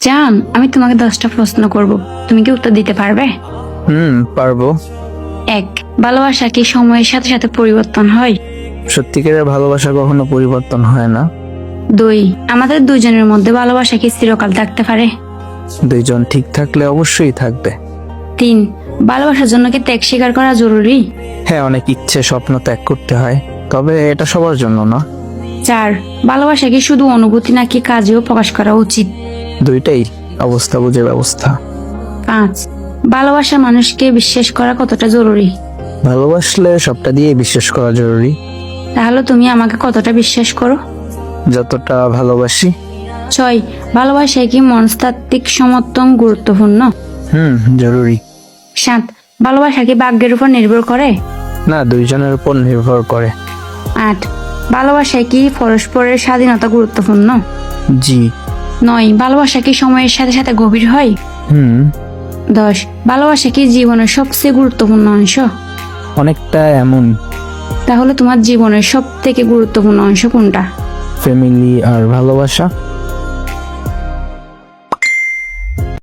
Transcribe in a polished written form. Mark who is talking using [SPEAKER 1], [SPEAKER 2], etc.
[SPEAKER 1] জান, আমি তোমাকে 10টা প্রশ্ন করব, তুমি কি উত্তর দিতে পারবে?
[SPEAKER 2] পারবো।
[SPEAKER 1] 1, ভালোবাসা কি সময়ের সাথে সাথে পরিবর্তন হয়?
[SPEAKER 2] সত্যিকারের ভালোবাসা কখনো পরিবর্তন হয় না।
[SPEAKER 1] 2, আমাদের দুজনের মধ্যে ভালোবাসা কি চিরকাল থাকতে পারে?
[SPEAKER 2] দুইজন ঠিক থাকলে অবশ্যই থাকবে।
[SPEAKER 1] 3, ভালোবাসার জন্য কি ত্যাগ স্বীকার করা জরুরি?
[SPEAKER 2] হ্যাঁ, অনেক ইচ্ছে স্বপ্ন ত্যাগ করতে হয়, তবে এটা সবার জন্য না।
[SPEAKER 1] 4, ভালোবাসা কি শুধু অনুভূতি নাকি কাজেও প্রকাশ করা উচিত?
[SPEAKER 2] দুইটাই, অবস্থা বুঝে ব্যবস্থা।
[SPEAKER 1] 5, ভালোবাসা মানুষকে বিশ্বাস করা কতটা জরুরি?
[SPEAKER 2] ভালোবাসলে সবটা দিয়ে বিশ্বাস করা জরুরি।
[SPEAKER 1] তাহলে তুমি আমাকে কতটা বিশ্বাস করো?
[SPEAKER 2] যতটা ভালোবাসি।
[SPEAKER 1] 6, ভালোবাসায় কি মনস্তাত্ত্বিক সমর্থন গুরুত্বপূর্ণ?
[SPEAKER 2] জরুরি।
[SPEAKER 1] 7, ভালোবাসা কি ভাগ্যের উপর নির্ভর করে?
[SPEAKER 2] না, দুইজনের উপর নির্ভর করে।
[SPEAKER 1] 8, ভালোবাসায় কি পরস্পরের স্বাধীনতা গুরুত্বপূর্ণ?
[SPEAKER 2] জি।
[SPEAKER 1] 9, ভালোবাসা কি সময়ের সাথে সাথে গভীর হয়? 10, ভালোবাসা কি জীবনের সবচেয়ে গুরুত্বপূর্ণ অংশ?
[SPEAKER 2] অনেকটা এমন।
[SPEAKER 1] তাহলে তোমার জীবনের সব থেকে গুরুত্বপূর্ণ অংশ কোনটা?
[SPEAKER 2] ফ্যামিলি আর ভালোবাসা।